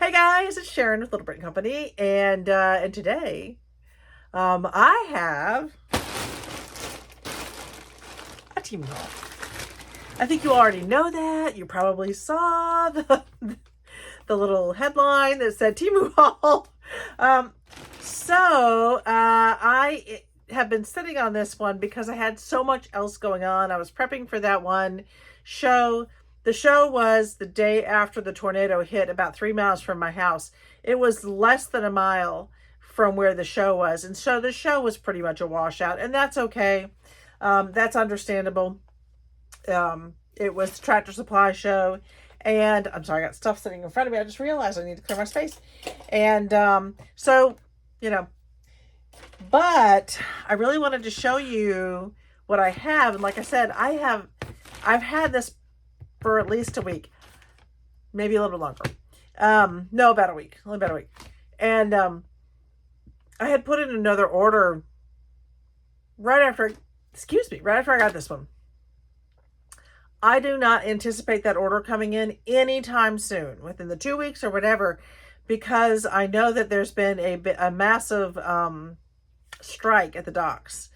Hey guys, it's Sharon with Little Britain Company, and today, I have a Temu Haul. I think you already know that. You probably saw the little headline that said Temu Haul. Um, I have been sitting on this one because I had so much else going on. I was prepping for that one show. The show was the day after the tornado hit, about 3 miles from my house. It was less than a mile from where the show was. And so the show was pretty much a washout, and that's okay. That's understandable. It was the Tractor Supply show. And I'm sorry, I got stuff sitting in front of me. I just realized I need to clear my space. And you know, but I really wanted to show you what I have. And like I said, I've had this for at least a week, maybe a little bit longer. No, about a week, only about a week. And I had put in another order right after I got this one. I do not anticipate that order coming in anytime soon, within the 2 weeks or whatever, because I know that there's been a massive strike at the docks.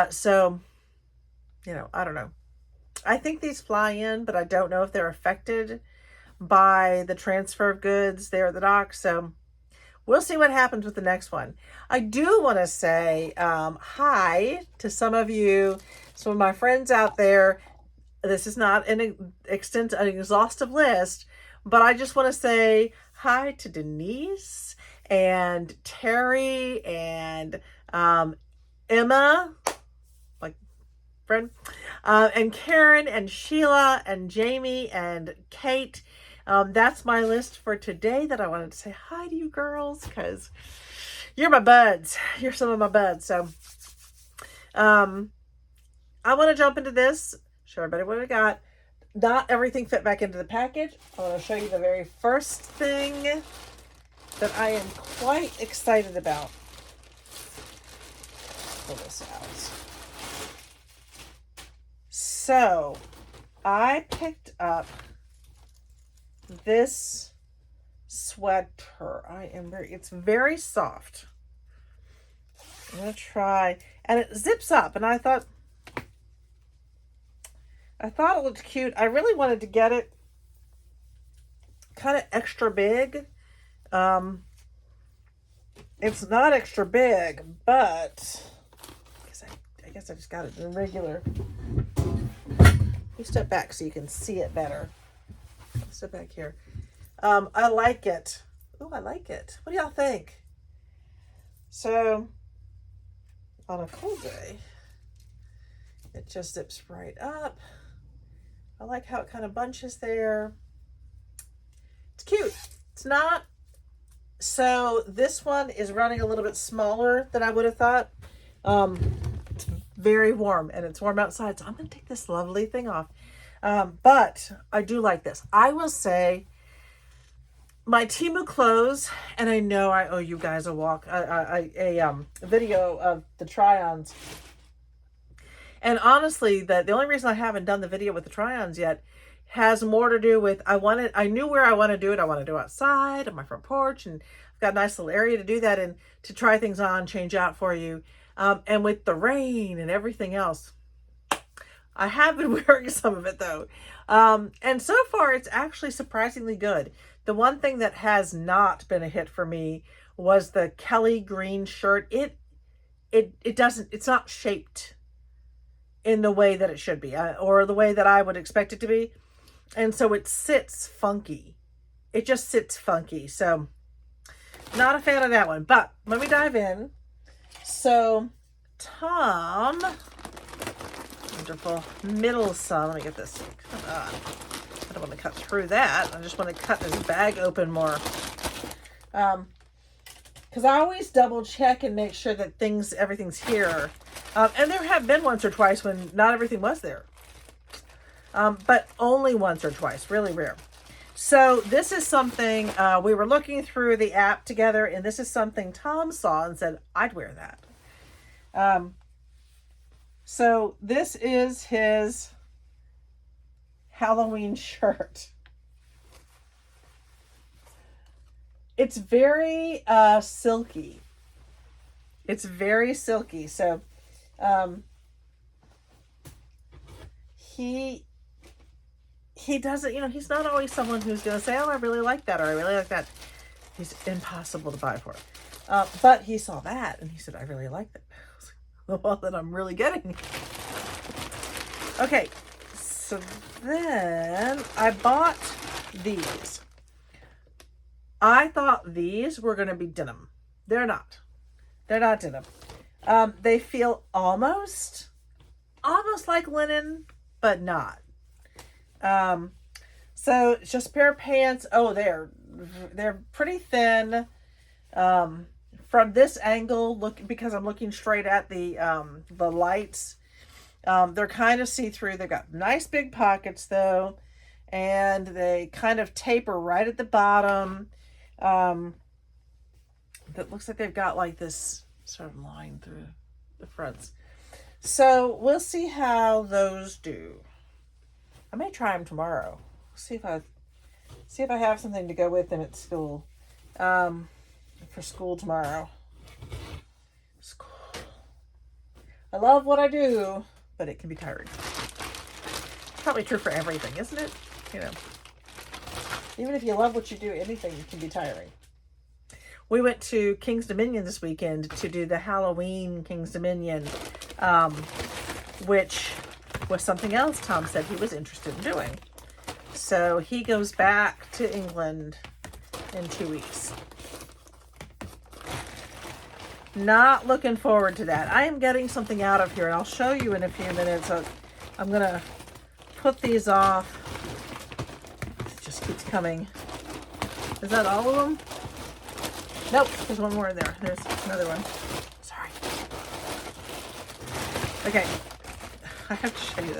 So, I don't know. I think these fly in, but I don't know if they're affected by the transfer of goods there at the docks. So we'll see what happens with the next one. I do want to say hi to some of you, some of my friends out there. This is not an exhaustive list, but I just want to say hi to Denise and Terry and Emma, like friend, and Karen and Sheila and Jamie and Kate. That's my list for today that I wanted to say hi to you girls, because you're my buds. You're some of my buds. So I want to jump into this. Show everybody what we got. Not everything fit back into the package. I want to show you the very first thing that I am quite excited about. Pull this out. So, I picked up this sweater. It's very soft. I'm going to try, and it zips up, and I thought it looked cute. I really wanted to get it kind of extra big. It's not extra big, but I guess I just got it in regular. You step back so you can see it better. Step back here. I like it. Oh, I like it. What do y'all think? So, on a cold day, it just zips right up. I like how it kind of bunches there. It's cute. It's not. So this one is running a little bit smaller than I would have thought. It's very warm, and it's warm outside, so I'm going to take this lovely thing off. But I do like this. I will say my Temu clothes, and I know I owe you guys a video of the try-ons. And honestly, the only reason I haven't done the video with the try-ons yet has more to do with I knew where I want to do it. I want to do it outside on my front porch, and I've got a nice little area to do that and to try things on, change out for you. And with the rain and everything else, I have been wearing some of it though. And so far it's actually surprisingly good. The one thing that has not been a hit for me was the Kelly green shirt. It's not shaped in the way that it should be, or the way that I would expect it to be. And so it sits funky. It just sits funky. So not a fan of that one, but let me dive in. So Tom, wonderful middle sum. Let me get this. Come on. I don't want to cut through that. I just want to cut this bag open more. Because I always double check and make sure that everything's here. And there have been once or twice when not everything was there. But only once or twice, really rare. So this is something, we were looking through the app together, and this is something Tom saw and said, I'd wear that. So this is his Halloween shirt. It's very silky. It's very silky. So he doesn't, he's not always someone who's going to say, oh, I really like that, or I really like that. He's impossible to buy for. But he saw that and he said, I really like that. I was like, well, then I'm really getting. Okay, so then I bought these. I thought these were going to be denim. They're not. They're not denim. They feel almost like linen, but not. So it's just a pair of pants. Oh, they're pretty thin. From this angle, because I'm looking straight at the lights, they're kind of see-through. They've got nice big pockets though, and they kind of taper right at the bottom. That looks like they've got like this sort of line through the fronts. So we'll see how those do. I may try them tomorrow. See if I have something to go with them at school. For school tomorrow. School. I love what I do, but it can be tiring. Probably true for everything, isn't it? Even if you love what you do, anything can be tiring. We went to King's Dominion this weekend to do the Halloween King's Dominion, which was something else Tom said he was interested in doing. So he goes back to England in 2 weeks. Not looking forward to that. I am getting something out of here, and I'll show you in a few minutes. I'm going to put these off. It just keeps coming. Is that all of them? Nope, there's one more in there. There's another one. Sorry. Okay. I have to show you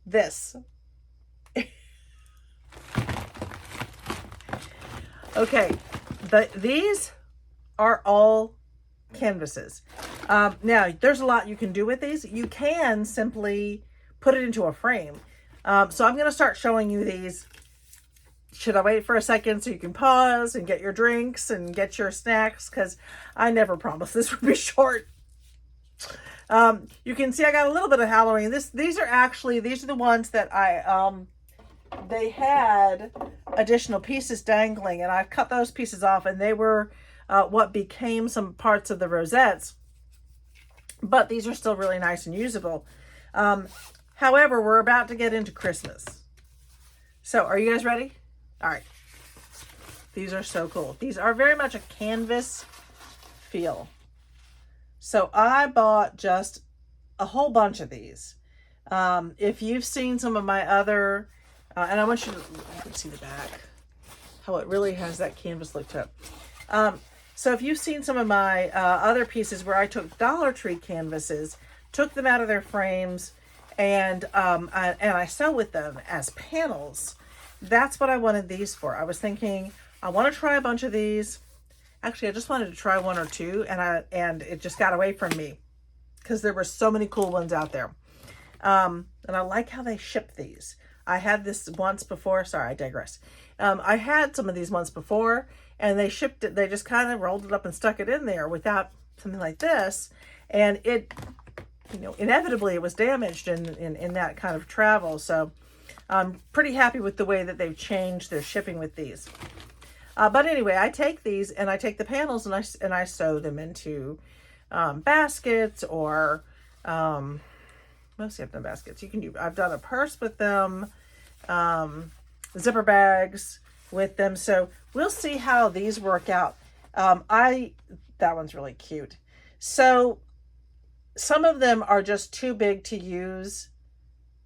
this. Okay. These are all canvases. Now, there's a lot you can do with these. You can simply put it into a frame. So I'm going to start showing you these. Should I wait for a second so you can pause and get your drinks and get your snacks? Because I never promised this would be short. You can see I got a little bit of Halloween. These are the ones that they had additional pieces dangling, and I've cut those pieces off, and they were what became some parts of the rosettes. But these are still really nice and usable. However, we're about to get into Christmas. So are you guys ready? All right. These are so cool. These are very much a canvas feel. So I bought just a whole bunch of these. If you've seen some of my other, and I want you to see the back, how it really has that canvas look to it. So if you've seen some of my other pieces where I took Dollar Tree canvases, took them out of their frames, and I sew with them as panels, that's what I wanted these for. I was thinking, I want to try a bunch of these. Actually, I just wanted to try one or two, and it just got away from me because there were so many cool ones out there. And I like how they ship these. I had this once before. Sorry, I digress. I had some of these once before, and they shipped it. They just kind of rolled it up and stuck it in there without something like this. And it, inevitably it was damaged in that kind of travel. So I'm pretty happy with the way that they've changed their shipping with these. But anyway, I take these and I take the panels and I sew them into baskets or mostly I've done baskets. I've done a purse with them, zipper bags with them. So we'll see how these work out. That one's really cute. So some of them are just too big to use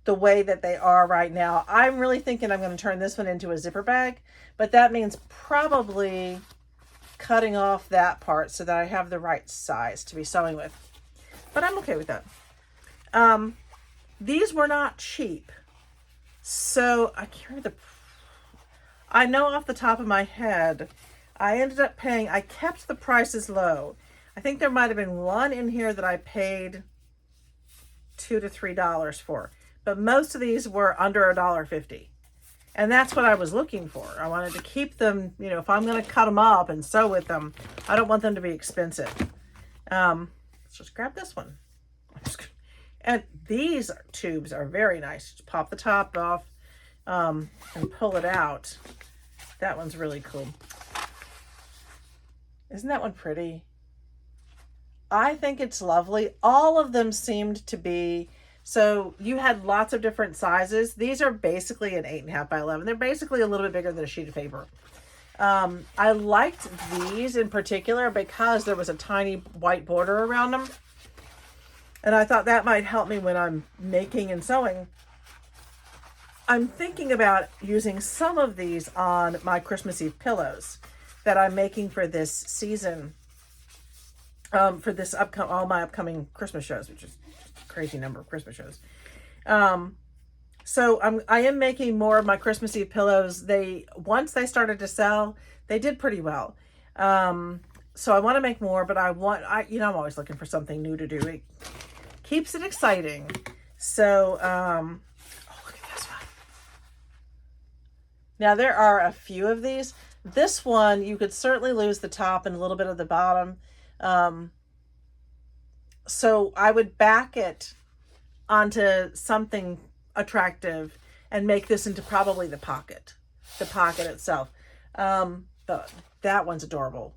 the way that they are right now. I'm really thinking I'm going to turn this one into a zipper bag, but that means probably cutting off that part so that I have the right size to be sewing with. But I'm okay with that. These were not cheap. So I know off the top of my head, I ended up paying, I kept the prices low. I think there might have been one in here that I paid $2 to $3 for. But most of these were under $1.50. And that's what I was looking for. I wanted to keep them, you know, if I'm going to cut them up and sew with them, I don't want them to be expensive. Let's just grab this one. And these tubes are very nice. Just pop the top off and pull it out. That one's really cool. Isn't that one pretty? I think it's lovely. All of them seemed to be, so you had lots of different sizes. These are basically an 8.5 by 11. They're basically a little bit bigger than a sheet of paper. I liked these in particular because there was a tiny white border around them. And I thought that might help me when I'm making and sewing. I'm thinking about using some of these on my Christmas Eve pillows that I'm making for this season. For this all my upcoming Christmas shows, which is a crazy number of Christmas shows. So I am making more of my Christmas Eve pillows. Once they started to sell, they did pretty well. So I want to make more, but I'm always looking for something new to do. It keeps it exciting. So, oh, look at this one. Now there are a few of these. This one, you could certainly lose the top and a little bit of the bottom. So I would back it onto something attractive and make this into probably the pocket itself. But that one's adorable.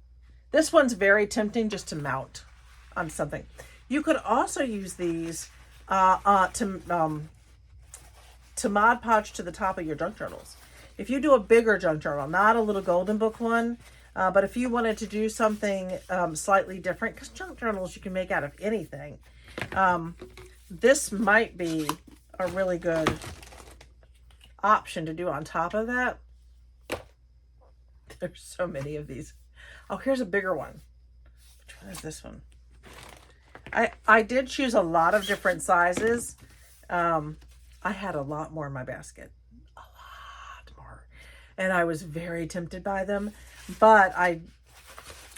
This one's very tempting just to mount on something. You could also use these to Mod Podge to the top of your junk journals. If you do a bigger junk journal, not a little golden book one, but if you wanted to do something slightly different, because junk journals you can make out of anything, this might be a really good option to do on top of that. There's so many of these. Oh, here's a bigger one. Which one is this one? I did choose a lot of different sizes. I had a lot more in my basket. A lot more. And I was very tempted by them. But I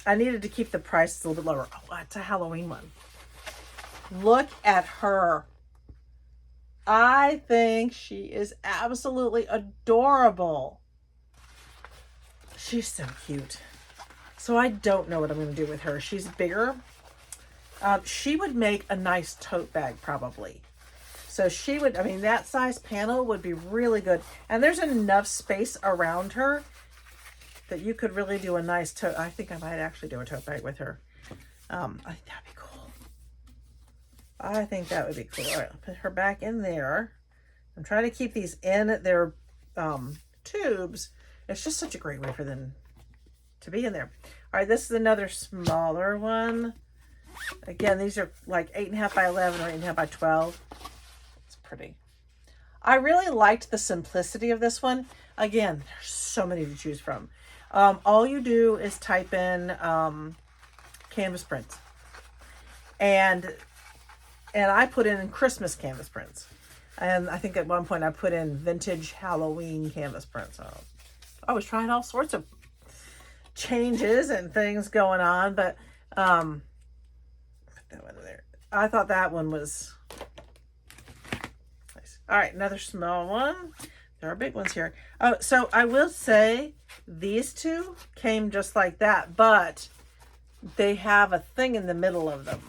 needed to keep the prices a little bit lower. Oh, it's a Halloween one. Look at her. I think she is absolutely adorable. She's so cute. So I don't know what I'm going to do with her. She's bigger. She would make a nice tote bag probably. So she would, I mean, that size panel would be really good. And there's enough space around her that you could really do a nice tote. I think I might actually do a tote bag with her. I think that'd be cool. I think that would be cool. All right, I'll put her back in there. I'm trying to keep these in their tubes. It's just such a great way for them to be in there. All right, this is another smaller one. Again, these are like 8.5 by 11 or 8.5 by 12. It's pretty. I really liked the simplicity of this one. Again, there's so many to choose from. All you do is type in canvas prints. And I put in Christmas canvas prints. And I think at one point I put in vintage Halloween canvas prints. I was trying all sorts of changes and things going on, but put that one in there. I thought that one was nice. All right, another small one. There are big ones here. Oh, so I will say these two came just like that, but they have a thing in the middle of them.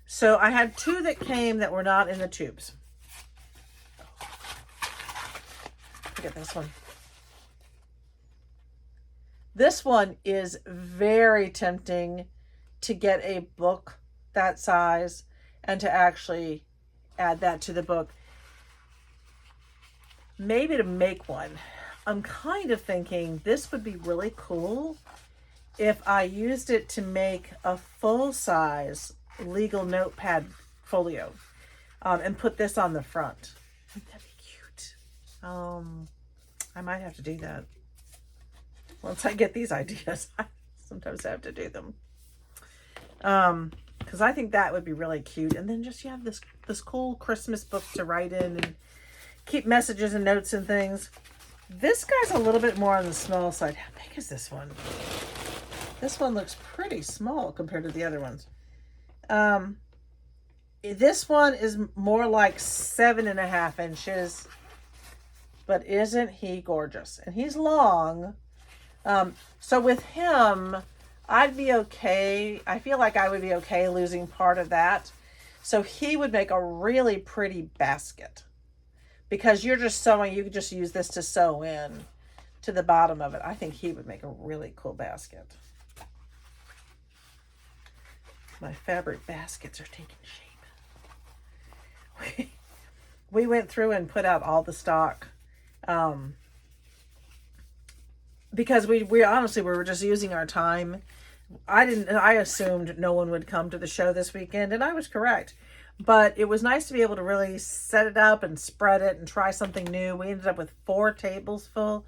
So I had two that came that were not in the tubes. Look at this one. This one is very tempting to get a book that size and to actually add that to the book. Maybe to make one. I'm kind of thinking this would be really cool if I used it to make a full-size legal notepad folio and put this on the front. That'd be cute. I might have to do that. Once I get these ideas, I sometimes have to do them. Because I think that would be really cute. And then just you have this cool Christmas book to write in and keep messages and notes and things. This guy's a little bit more on the small side. How big is this one? This one looks pretty small compared to the other ones. This one is more like 7.5 inches. But isn't he gorgeous? And he's long. So with him, I'd be okay. I feel like I would be okay losing part of that. So he would make a really pretty basket. Because you're just sewing, you could just use this to sew in to the bottom of it. I think he would make a really cool basket. My fabric baskets are taking shape. We went through and put out all the stock. Because we honestly, we were just using our time. I assumed no one would come to the show this weekend, and I was correct. But it was nice to be able to really set it up and spread it and try something new. We ended up with 4 tables full.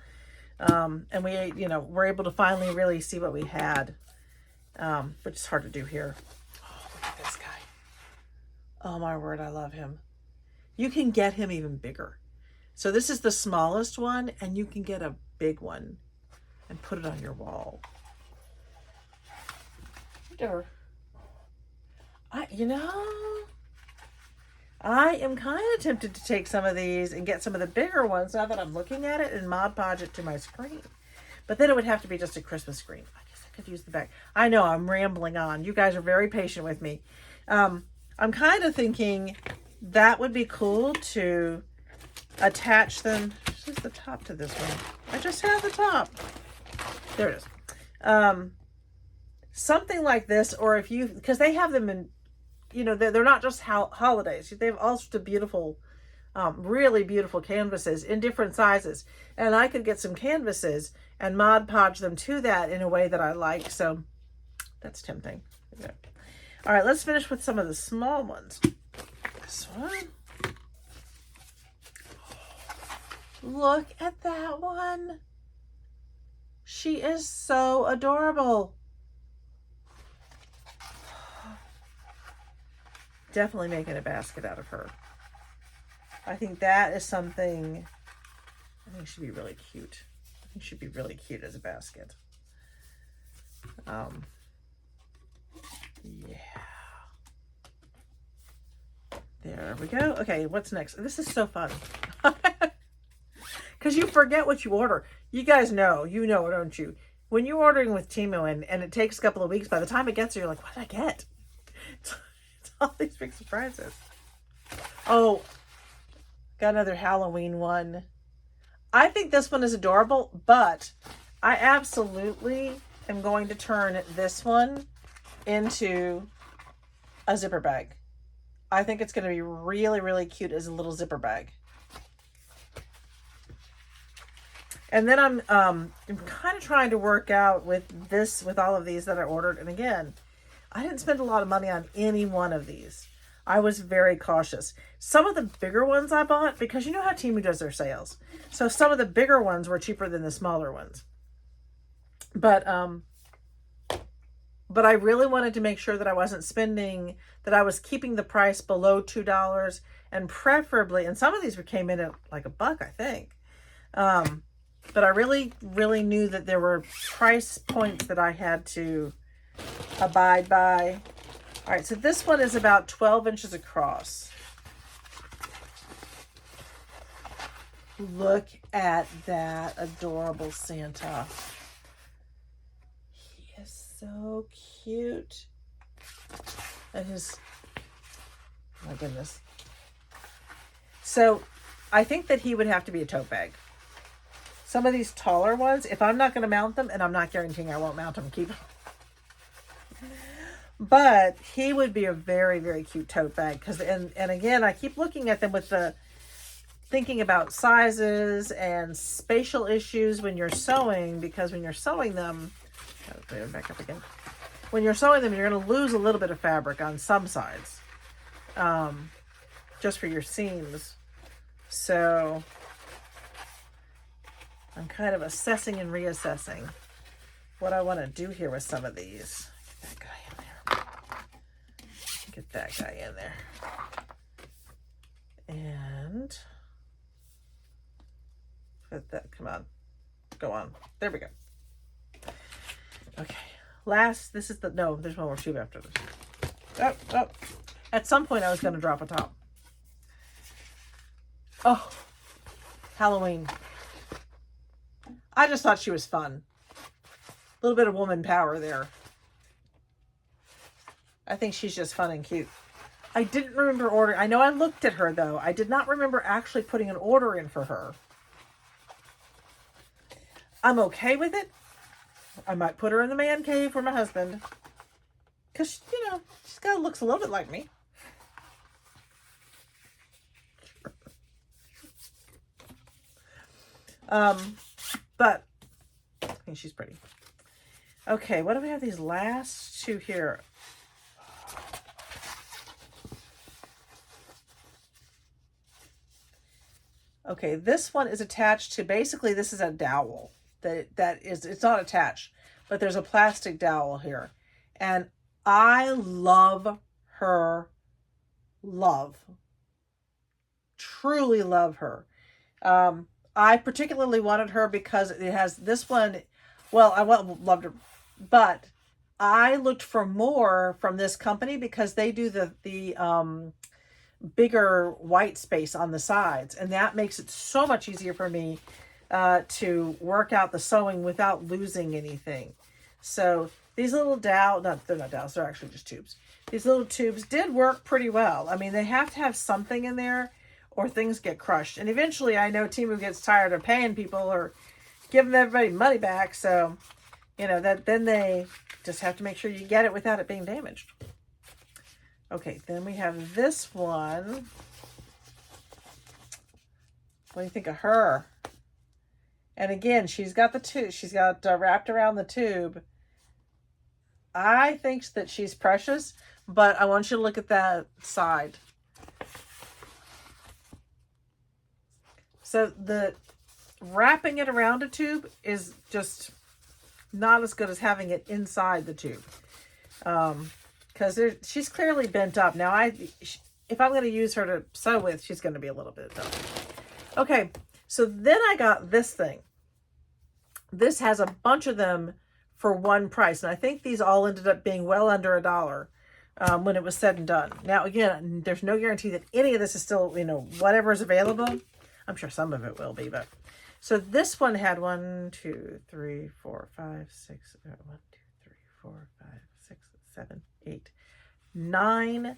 And we, were able to finally really see what we had. Which is hard to do here. Oh, look at this guy. Oh my word, I love him. You can get him even bigger. So this is the smallest one, and you can get a big one and put it on your wall. I am kind of tempted to take some of these and get some of the bigger ones now that I'm looking at it and Mod Podge it to my screen. But then it would have to be just a Christmas screen. I guess I could use the back. I know I'm rambling on. You guys are very patient with me. I'm kind of thinking that would be cool to attach them. This is the top to this one. I just have the top. There it is. Something like this, or if you, because they have them in, they're not just holidays. They have all sorts of beautiful, really beautiful canvases in different sizes. And I could get some canvases and Mod Podge them to that in a way that I like. So that's tempting. Okay. All right, let's finish with some of the small ones. This one. Look at that one. She is so adorable. Definitely making a basket out of her. I think that is something I think should be really cute. I think she'd be really cute as a basket. Yeah. There we go. Okay, what's next? This is so fun. Because you forget what you order. You guys know, don't you? When you're ordering with Temu and it takes a couple of weeks, by the time it gets there, you're like, what did I get? It's all these big surprises. Oh, got another Halloween one. I think this one is adorable, but I absolutely am going to turn this one into a zipper bag. I think it's going to be really, really cute as a little zipper bag. And then I'm kind of trying to work out with all of these that I ordered. And again, I didn't spend a lot of money on any one of these. I was very cautious. Some of the bigger ones I bought, because you know how Temu does their sales. So some of the bigger ones were cheaper than the smaller ones. But I really wanted to make sure that I wasn't spending, that I was keeping the price below $2, and preferably, and some of these came in at like $1, I think. But I really, really knew that there were price points that I had to abide by. All right, so this one is about 12 inches across. Look at that adorable Santa. He is so cute. And his, my goodness. So I think that he would have to be a tote bag. Some of these taller ones, if I'm not going to mount them, and I'm not guaranteeing I won't mount them, keep them. But he would be a very, very cute tote bag. And again, I keep looking at them with the thinking about sizes and spatial issues when you're sewing, because when you're sewing them, gotta put it back up again. When you're sewing them, you're going to lose a little bit of fabric on some sides, just for your seams. So I'm kind of assessing and reassessing what I want to do here with some of these. Get that guy in there. Get that guy in there. And put that, come on, go on. There we go. Okay, last, this is the, no, there's one more tube after this. Oh. At some point I was going to drop a top. Oh, Halloween. I just thought she was fun. A little bit of woman power there. I think she's just fun and cute. I didn't remember ordering. I know I looked at her, though. I did not remember actually putting an order in for her. I'm okay with it. I might put her in the man cave for my husband. Because, you know, she's got looks a little bit like me. But I think she's pretty. Okay, what do we have these last two here? Okay, this one is attached to, basically this is a dowel. It's not attached, but there's a plastic dowel here. And I love her. Truly love her. I particularly wanted her because it has this one. Well, I loved her, but I looked for more from this company because they do the bigger white space on the sides, and that makes it so much easier for me to work out the sewing without losing anything. So these little they're not dowels, they're actually just tubes. These little tubes did work pretty well. I mean, they have to have something in there or things get crushed. And eventually I know Temu gets tired of paying people or giving everybody money back. So, you know, then they just have to make sure you get it without it being damaged. Okay, then we have this one. What do you think of her? And again, she's got the tube. She's got wrapped around the tube. I think that she's precious, but I want you to look at that side. So the wrapping it around a tube is just not as good as having it inside the tube. Because she's clearly bent up. Now, if I'm going to use her to sew with, she's going to be a little bit tough. Okay, so then I got this thing. This has a bunch of them for one price. And I think these all ended up being well under $1 when it was said and done. Now, again, there's no guarantee that any of this is still, you know, whatever is available. I'm sure some of it will be, but. So this one had 1, 2, 3, 4, 5, 6, 1, 2, 3, 4, 5, 6, 7, 8, 9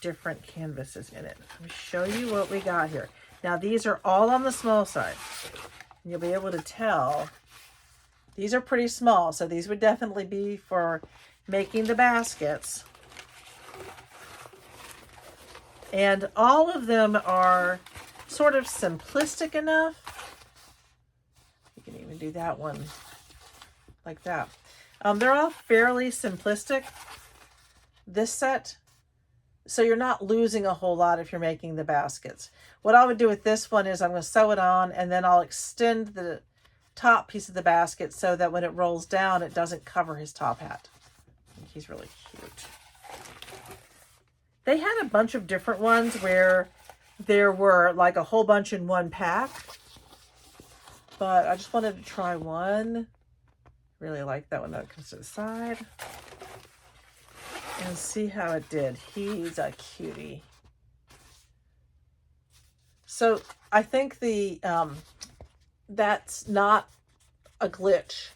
different canvases in it. Let me show you what we got here. Now these are all on the small side. You'll be able to tell these are pretty small, so these would definitely be for making the baskets. And all of them are sort of simplistic enough. You can even do that one like that. They're all fairly simplistic, this set. So you're not losing a whole lot if you're making the baskets. What I would do with this one is I'm going to sew it on, and then I'll extend the top piece of the basket so that when it rolls down, it doesn't cover his top hat. He's really cute. They had a bunch of different ones where there were like a whole bunch in one pack, but I just wanted to try one. Really like that one. That comes to the side. And see how it did. He's a cutie. So I think that's not a glitch.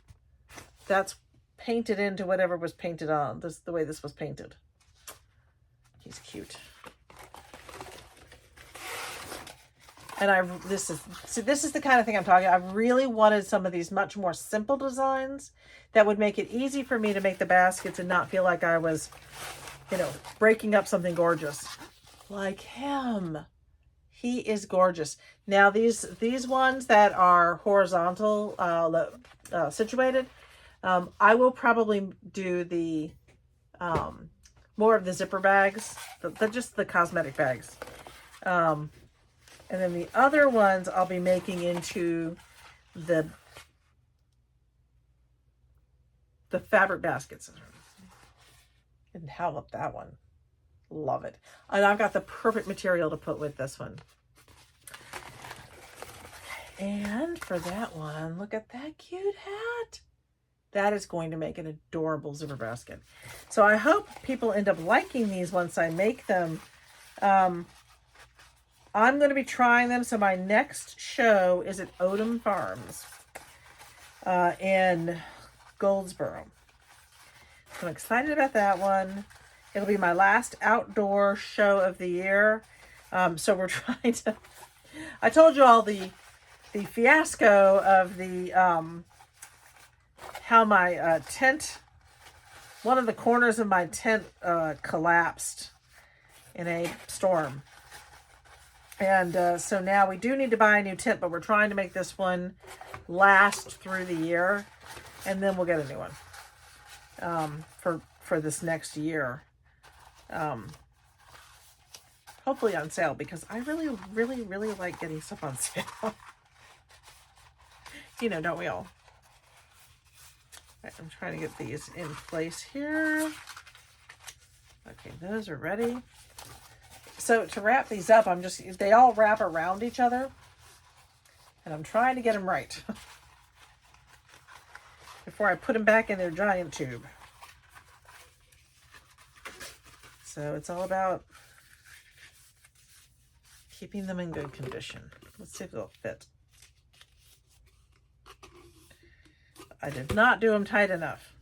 That's painted into whatever was painted on. This the way this was painted. He's cute. And this is the kind of thing I'm talking about. I really wanted some of these much more simple designs that would make it easy for me to make the baskets and not feel like I was, you know, breaking up something gorgeous. Like him. He is gorgeous. Now these ones that are horizontal situated, I will probably do the more of the zipper bags, just the cosmetic bags. And then the other ones I'll be making into the fabric baskets. And how about that one? Love it. And I've got the perfect material to put with this one. And for that one, look at that cute hat. That is going to make an adorable zipper basket. So I hope people end up liking these once I make them. I'm going to be trying them. So my next show is at Odom Farms. in Goldsboro. So I'm excited about that one. It'll be my last outdoor show of the year. So we're trying to, I told you all the fiasco of the, how my tent, one of the corners of my tent collapsed in a storm. And so now we do need to buy a new tent, but we're trying to make this one last through the year, and then we'll get a new one for this next year. Hopefully on sale, because I really, really, really like getting stuff on sale. You know, don't we all? Right, I'm trying to get these in place here. Okay, those are ready. So to wrap these up, they all wrap around each other, and I'm trying to get them right before I put them back in their giant tube. So it's all about keeping them in good condition. Let's see if they'll fit. I did not do them tight enough.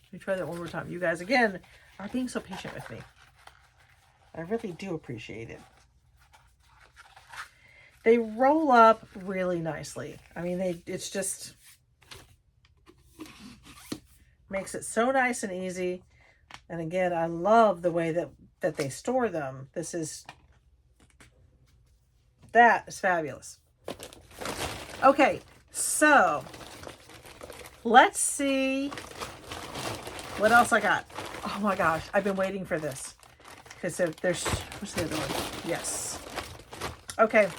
Let me try that one more time. You guys, again, are being so patient with me. I really do appreciate it. They roll up really nicely. I mean, it's just makes it so nice and easy. And again, I love the way that they store them. That is fabulous. Okay, so let's see what else I got. Oh my gosh, I've been waiting for this. Because what's the other one? Yes. Okay,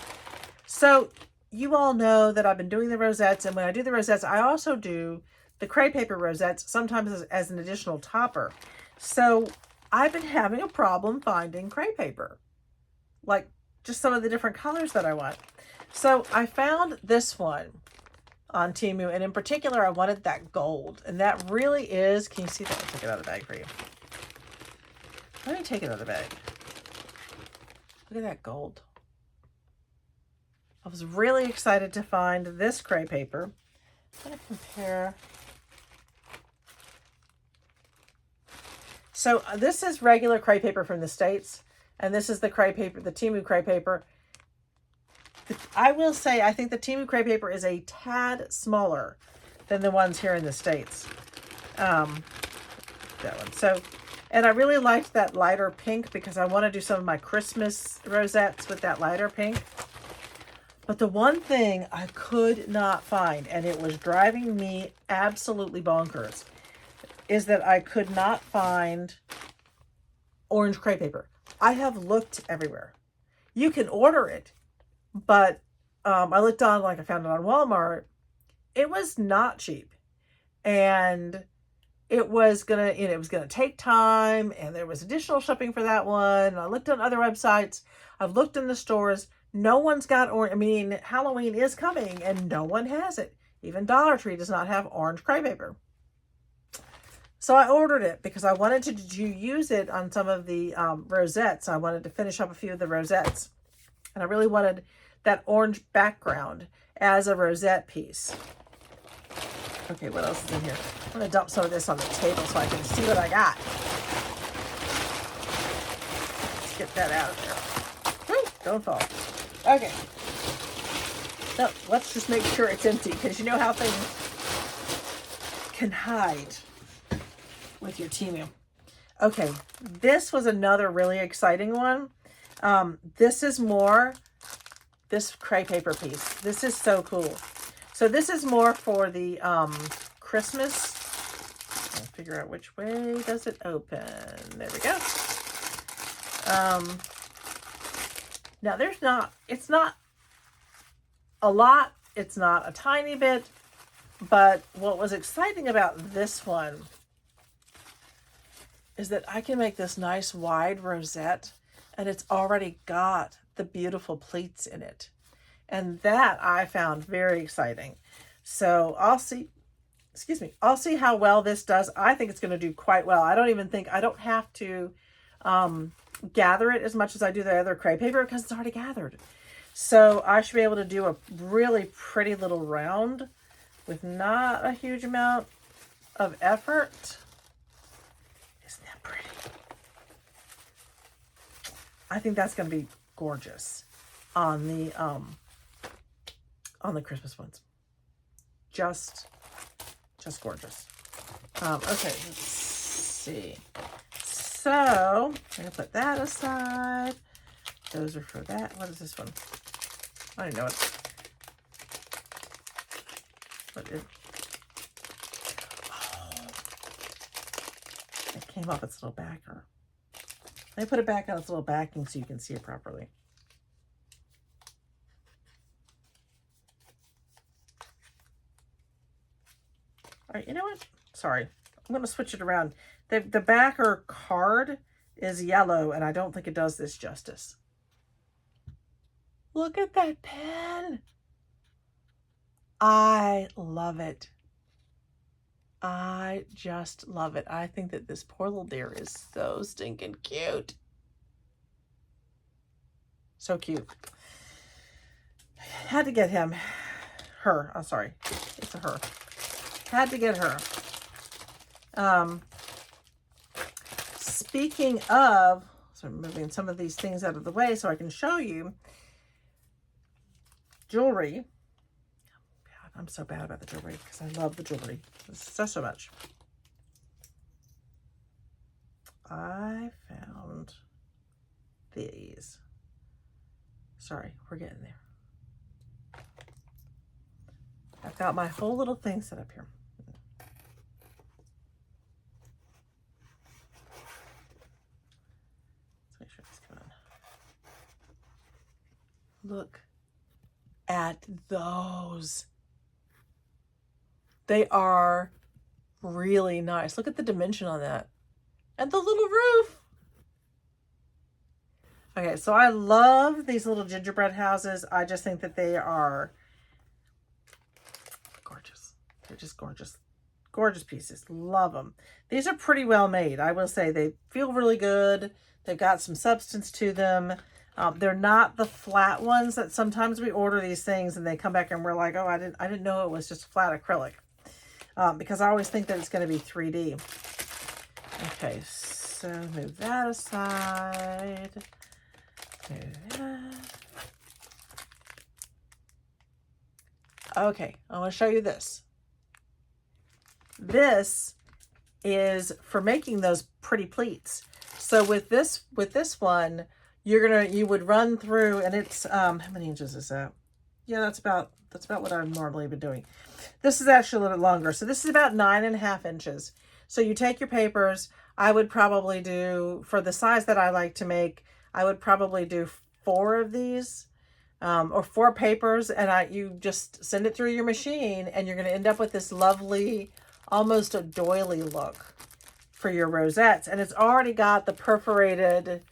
so you all know that I've been doing the rosettes, and when I do the rosettes, I also do the crepe paper rosettes, sometimes as an additional topper. So I've been having a problem finding crepe paper, like just some of the different colors that I want. So I found this one on Temu, and in particular, I wanted that gold, and that really is, can you see that? I'll take it out of the bag for you. Let me take it out of the bag. Look at that gold. I was really excited to find this crepe paper. I'm going to compare. So this is regular crepe paper from the States, and this is the crepe paper, the Temu crepe paper. I will say, I think the Temu crepe paper is a tad smaller than the ones here in the States. That one. So, and I really liked that lighter pink because I want to do some of my Christmas rosettes with that lighter pink. But the one thing I could not find, and it was driving me absolutely bonkers, is that I could not find orange crepe paper. I have looked everywhere. You can order it, but I looked on, like I found it on Walmart. It was not cheap. And it was gonna take time, and there was additional shipping for that one. And I looked on other websites. I've looked in the stores. No one's got orange. I mean, Halloween is coming, and no one has it. Even Dollar Tree does not have orange crepe paper. So I ordered it because I wanted to use it on some of the rosettes. I wanted to finish up a few of the rosettes, and I really wanted that orange background as a rosette piece. Okay, what else is in here? I'm going to dump some of this on the table so I can see what I got. Let's get that out of there. Woo, don't fall. Okay. No, let's just make sure it's empty, because you know how things can hide with your Temu. Okay, this was another really exciting one. This is more, this crepe paper piece. This is so cool. So this is more for the Christmas. I'll figure out which way does it open. There we go. Now it's not a lot. It's not a tiny bit. But what was exciting about this one is that I can make this nice wide rosette, and it's already got the beautiful pleats in it. And that I found very exciting. So I'll see how well this does. I think it's going to do quite well. I don't have to gather it as much as I do the other crepe paper because it's already gathered. So I should be able to do a really pretty little round with not a huge amount of effort. Isn't that pretty? I think that's going to be gorgeous on the Christmas ones. Just gorgeous. Okay, let's see. So I'm going to put that aside. Those are for that. What is this one? I don't know what it. Oh, it came off its little backer. Let me put it back on its little backing so you can see it properly. All right, you know what? Sorry. I'm going to switch it around. The backer card is yellow, and I don't think it does this justice. Look at that pen. I love it. I just love it. I think that this poor little deer is so stinking cute. So cute. Had to get him. Her. I'm sorry. It's a her. Had to get her. Speaking of, so I'm moving some of these things out of the way so I can show you jewelry. God, I'm so bad about the jewelry because I love the jewelry so much. I found these. Sorry, we're getting there. I've got my whole little thing set up here. Let's make sure this comes on. Look at those. They are really nice. Look at the dimension on that. And the little roof. Okay, so I love these little gingerbread houses. I just think that they are gorgeous. They're just gorgeous. Gorgeous pieces. Love them. These are pretty well made. I will say they feel really good. They've got some substance to them. They're not the flat ones that sometimes we order these things and they come back and we're like, oh, I didn't know it was just flat acrylic. Because I always think that it's going to be 3D. Okay, so move that aside. Move that. Okay, I want to show you this. This is for making those pretty pleats. So with this one, you would run through, and it's how many inches is that? Yeah, that's about what I've normally been doing. This is actually a little bit longer. So this is about 9.5 inches. So you take your papers. I would probably do, for the size that I like to make, I would probably do 4 of these, or 4 papers, and you just send it through your machine, and you're going to end up with this lovely, almost a doily look for your rosettes. And it's already got the perforated.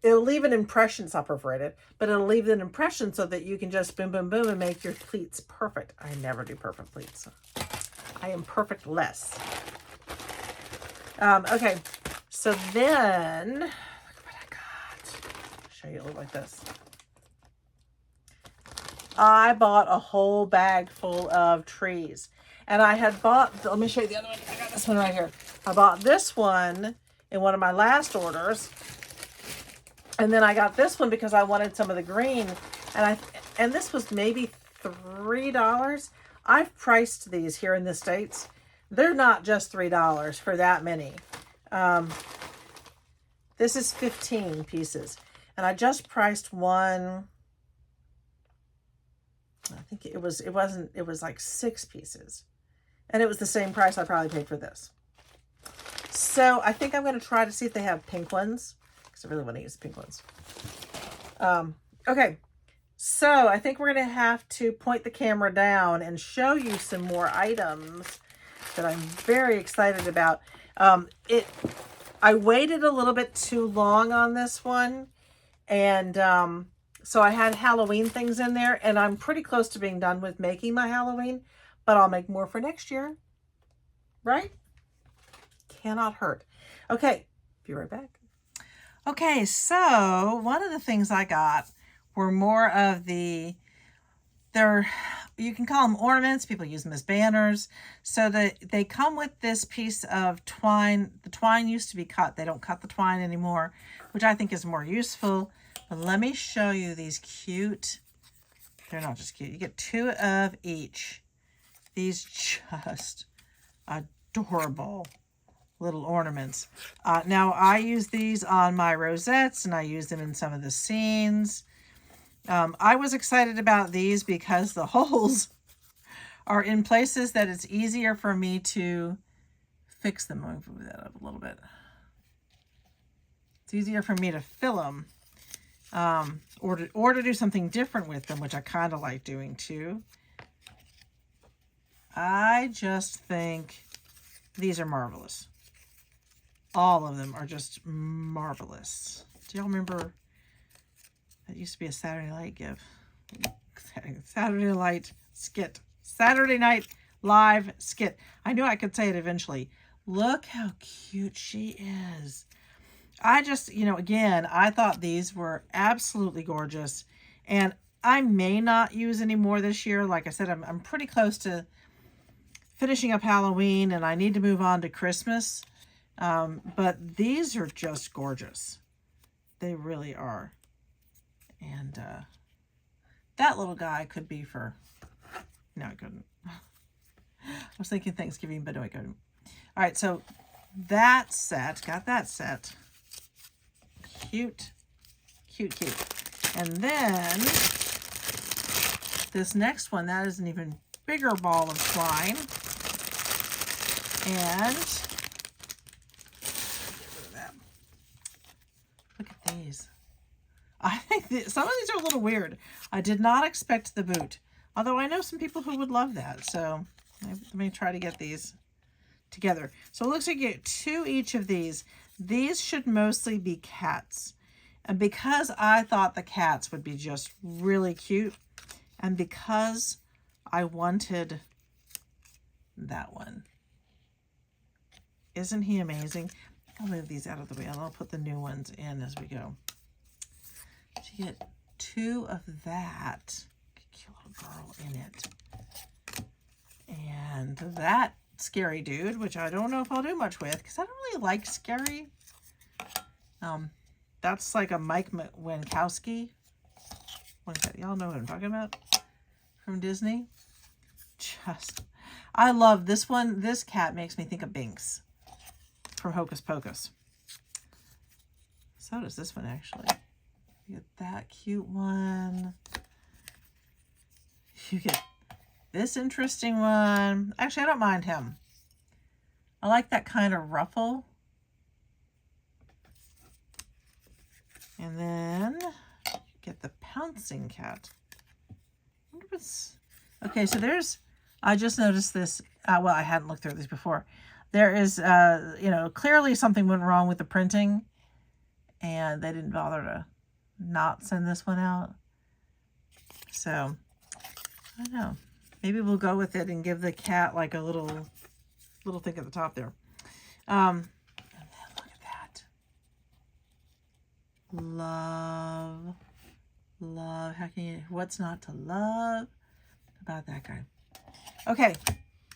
It'll leave an impression. It's not perforated, but it'll leave an impression so that you can just boom, boom, boom and make your pleats perfect. I never do perfect pleats. I am perfect-less. Okay, so then, look what I got. I'll show you. It look like this. I bought a whole bag full of trees. And I had bought, let me show you the other one. I got this one right here. I bought this one in one of my last orders. And then I got this one because I wanted some of the green. And this was maybe $3. I've priced these here in the States. They're not just $3 for that many. This is 15 pieces. And I just priced one. I think it was like 6 pieces. And it was the same price I probably paid for this. So I think I'm going to try to see if they have pink ones. Because I really want to use the pink ones. Okay. So I think we're going to have to point the camera down and show you some more items that I'm very excited about. I waited a little bit too long on this one. And so I had Halloween things in there. And I'm pretty close to being done with making my Halloween. But I'll make more for next year. Right? Cannot hurt. Okay. Be right back. Okay, so one of the things I got were more of the They're, you can call them ornaments. People use them as banners. So they come with this piece of twine. The twine used to be cut. They don't cut the twine anymore, which I think is more useful. But let me show you these cute. They're not just cute. You get 2 of each. These just adorable little ornaments. Now I use these on my rosettes, and I use them in some of the scenes. I was excited about these because the holes are in places that it's easier for me to fix them. Let me move that up a little bit. It's easier for me to fill them, or to do something different with them, which I kind of like doing too. I just think these are marvelous. All of them are just marvelous. Do y'all remember? That used to be a Saturday Night give. Saturday Night skit. Saturday Night Live skit. I knew I could say it eventually. Look how cute she is. I just, again, I thought these were absolutely gorgeous. And I may not use any more this year. Like I said, I'm pretty close to finishing up Halloween, and I need to move on to Christmas. But these are just gorgeous. They really are. And that little guy could be for... No, I couldn't. I was thinking Thanksgiving, but no, I couldn't. All right, so that set, got that set. Cute, cute, cute. And then this next one, that is an even bigger ball of twine. And look at these. I think some of these are a little weird. I did not expect the boot, although I know some people who would love that. So let me try to get these together. So it looks like you get 2 each of these. These should mostly be cats. And because I thought the cats would be just really cute, and because I wanted that one. Isn't he amazing? I'll move these out of the way, and I'll put the new ones in as we go. So you get 2 of that. Cute little girl in it. And that scary dude, which I don't know if I'll do much with, because I don't really like scary. That's like a Mike Wazowski. What is that? Y'all know what I'm talking about? From Disney. I love this one. This cat makes me think of Binks from Hocus Pocus. So does this one, actually. You get that cute one. You get this interesting one. Actually, I don't mind him. I like that kind of ruffle. And then you get the pouncing cat. I wonder what's... Okay, so there's... I just noticed this. Well, I hadn't looked through this before. There is, clearly something went wrong with the printing. And they didn't bother to not send this one out. So, I don't know. Maybe we'll go with it and give the cat like a little thing at the top there. And then look at that. Love. How can you, what's not to love about that guy? Okay,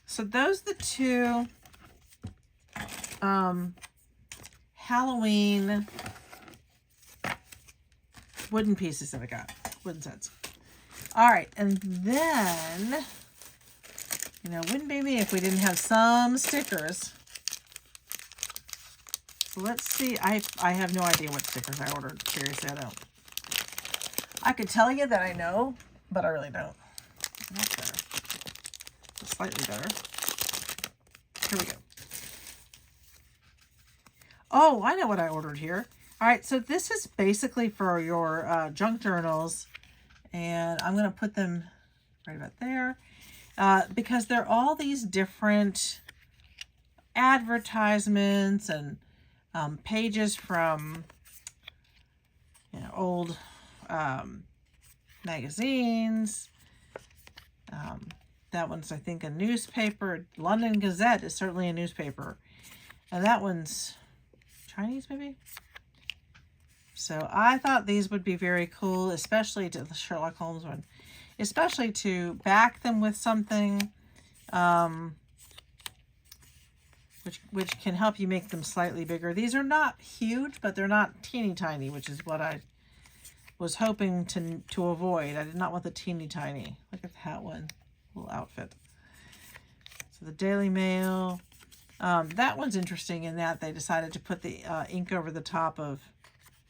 so those are the 2 Halloween wooden pieces that I got. Wooden sets. All right, and then, wouldn't be me if we didn't have some stickers. So let's see. I have no idea what stickers I ordered. Seriously, I don't. I could tell you that I know, but I really don't. That's better. Slightly better. Here we go. Oh, I know what I ordered here. All right, so this is basically for your junk journals, and I'm going to put them right about there because they're all these different advertisements and pages from old magazines. That one's, I think, a newspaper. London Gazette is certainly a newspaper. And that one's Chinese, maybe? So I thought these would be very cool, especially to the Sherlock Holmes one. especially to back them with something, which can help you make them slightly bigger. These are not huge, but they're not teeny tiny, which is what I was hoping to avoid. I did not want the teeny tiny. Look at that one, little outfit. So the Daily Mail. That one's interesting in that they decided to put the ink over the top of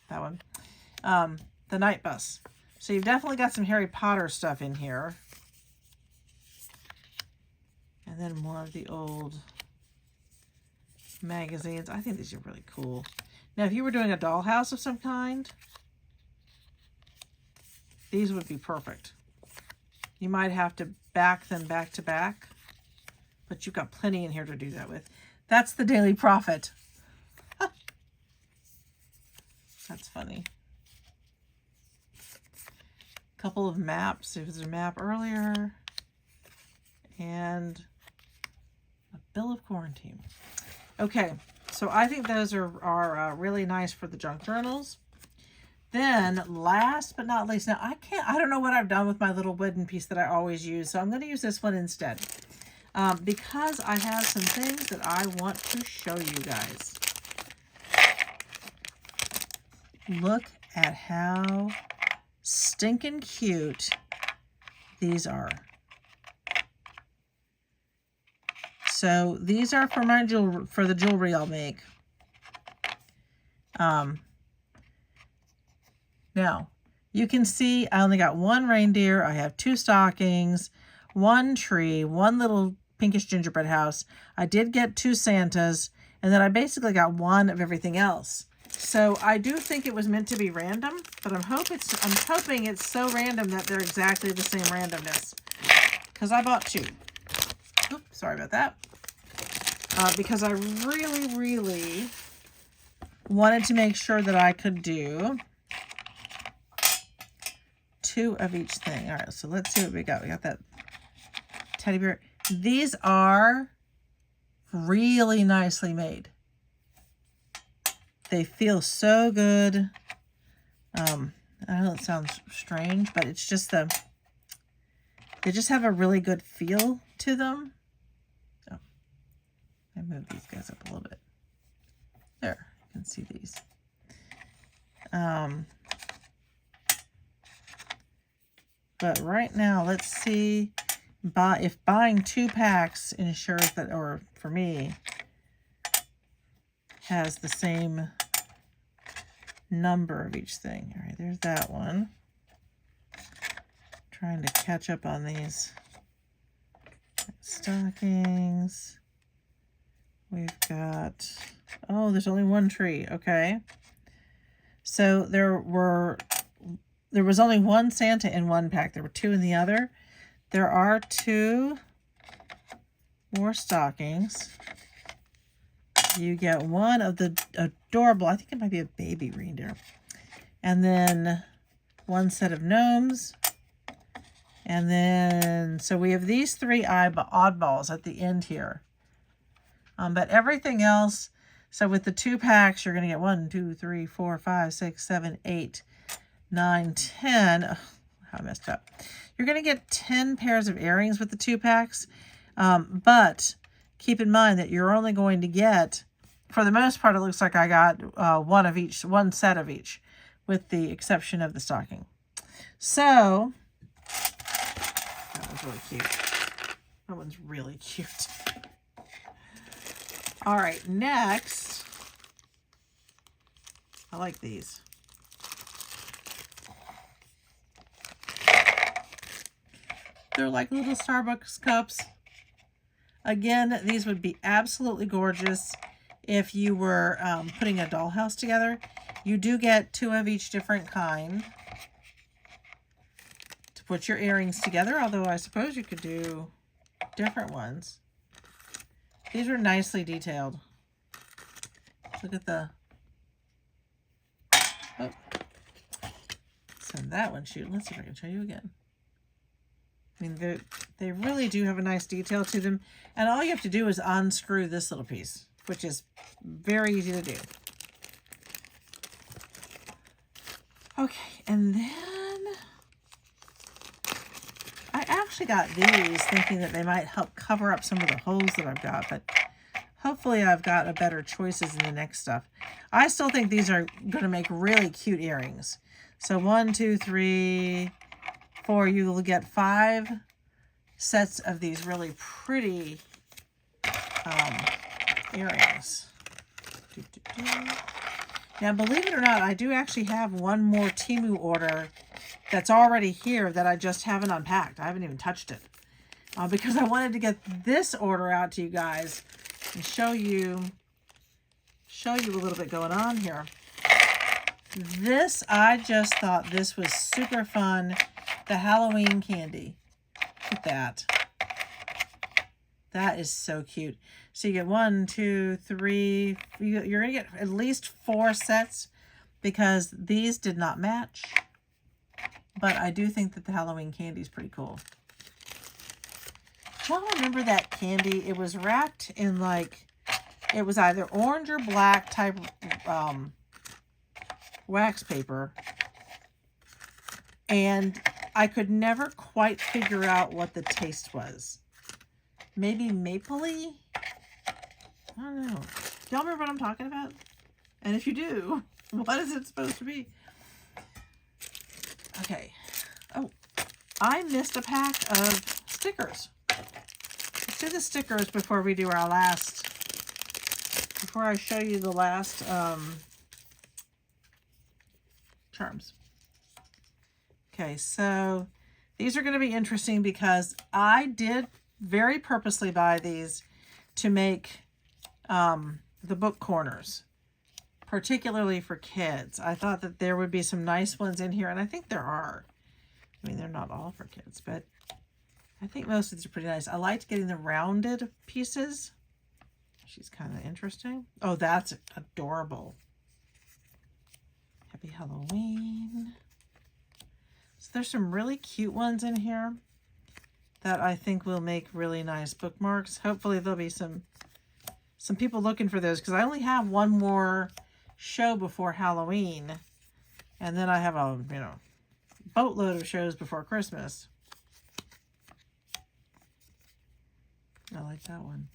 that one. The Night Bus. So you've definitely got some Harry Potter stuff in here. And then more of the old magazines. I think these are really cool. Now, if you were doing a dollhouse of some kind, these would be perfect. You might have to back them back to back, but you've got plenty in here to do that with. That's the Daily Prophet. That's funny. Couple of maps. There was a map earlier. And a bill of quarantine. Okay, so I think those are really nice for the junk journals. Then, last but not least, now I don't know what I've done with my little wooden piece that I always use, so I'm going to use this one instead. Because I have some things that I want to show you guys. Look at how stinking cute these are. So these are for my for the jewelry I'll make. Now you can see I only got one reindeer. I have 2 stockings, 1 tree, 1 little pinkish gingerbread house. I did get 2 Santas, and then I basically got 1 of everything else. So I do think it was meant to be random, but I'm hoping it's so random that they're exactly the same randomness. Because I bought 2. Oops, sorry about that. Because I really, really wanted to make sure that I could do 2 of each thing. All right, so let's see what we got. We got that teddy bear. These are really nicely made. They feel so good. I know it sounds strange, but it's just they just have a really good feel to them. So I move these guys up a little bit. There, you can see these. But right now, let's see if buying 2 packs ensures that, or for me, has the same number of each thing. All right, there's that one. Trying to catch up on these stockings. We've got, oh, there's only 1 tree. Okay. So there was only 1 Santa in 1 pack. There were 2 in the other. There are 2 more stockings. You get 1 of the adorable, I think it might be a baby reindeer. And then 1 set of gnomes. And then, so we have these 3 oddballs at the end here. But everything else, so with the 2 packs, you're going to get 1, 2, 3, 4, 5, 6, 7, 8, 9, 10. Oh, how I messed up. You're going to get 10 pairs of earrings with the 2 packs. But keep in mind that you're only going to get, for the most part, it looks like I got 1 of each, 1 set of each, with the exception of the stocking. So, that one's really cute. That one's really cute. All right, next, I like these. They're like little Starbucks cups. Again, these would be absolutely gorgeous if you were putting a dollhouse together. You do get 2 of each different kind to put your earrings together, although I suppose you could do different ones. These are nicely detailed. Look at the, oh, send that one shooting. Let's see if I can show you again. I mean, they really do have a nice detail to them. And all you have to do is unscrew this little piece, which is very easy to do. Okay, and then actually got these thinking that they might help cover up some of the holes that I've got, but hopefully I've got a better choices in the next stuff. I still think these are going to make really cute earrings. So 1, 2, 3, 4, you will get 5 sets of these really pretty earrings. Now, believe it or not, I do actually have one more Temu order that's already here that I just haven't unpacked. I haven't even touched it because I wanted to get this order out to you guys and show you a little bit going on here. This, I just thought this was super fun. The Halloween candy. Look at that. That is so cute. So you get 1, 2, 3. You're going to get at least 4 sets because these did not match. But I do think that the Halloween candy is pretty cool. Do y'all remember that candy? It was wrapped in like, it was either orange or black type wax paper. And I could never quite figure out what the taste was. Maybe mapley? I don't know. Y'all remember what I'm talking about? And if you do, what is it supposed to be? Okay. Oh, I missed a pack of stickers. Let's do the stickers before we do our last, before I show you the last charms. Okay, so these are going to be interesting because I did very purposely buy these to make the book corners, particularly for kids. I thought that there would be some nice ones in here, and I think there are. I mean, they're not all for kids, but I think most of these are pretty nice. I liked getting the rounded pieces. She's kind of interesting. Oh, that's adorable. Happy Halloween. So there's some really cute ones in here that I think will make really nice bookmarks. Hopefully there'll be some people looking for those because I only have one more show before Halloween. And then I have a, boatload of shows before Christmas. I like that one.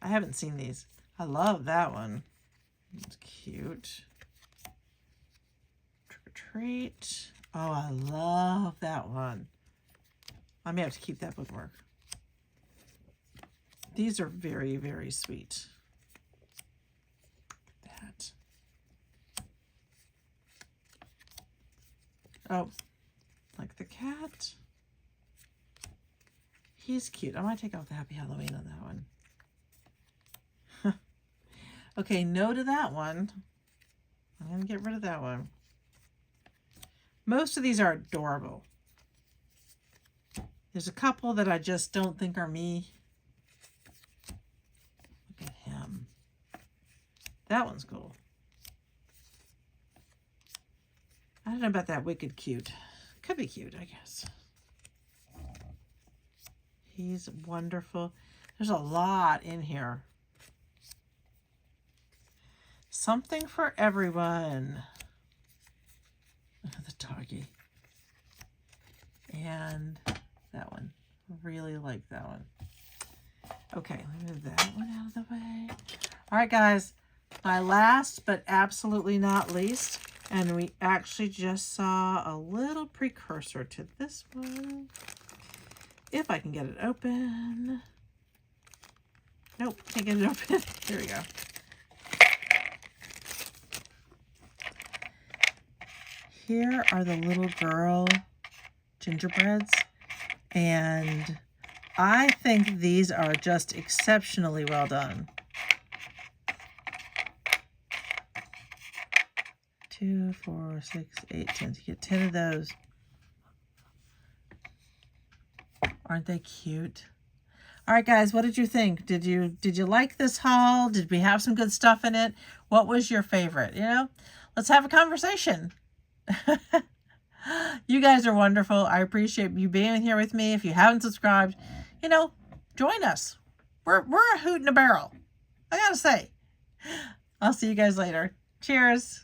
I haven't seen these. I love that one. It's cute. Trick or treat. Oh, I love that one. I may have to keep that bookmark. These are very, very sweet. Look at that. Oh, like the cat. He's cute. I might take off the Happy Halloween on that one. Okay, no to that one. I'm going to get rid of that one. Most of these are adorable. There's a couple that I just don't think are me. Look at him. That one's cool. I don't know about that wicked cute. Could be cute, I guess. He's wonderful. There's a lot in here. Something for everyone. The doggy. And that one. Really like that one. Okay, let me move that one out of the way. All right, guys. My last, but absolutely not least. And we actually just saw a little precursor to this one. If I can get it open. Nope, can't get it open. Here we go. Here are the little girl gingerbreads. And I think these are just exceptionally well done. 2, 4, 6, 8, 10. You get 10 of those. Aren't they cute? All right, guys, what did you think? Did you like this haul? Did we have some good stuff in it? What was your favorite? Let's have a conversation. You guys are wonderful. I appreciate you being here with me. If you haven't subscribed, join us. We're a hoot and a barrel. I gotta say. I'll see you guys later. Cheers.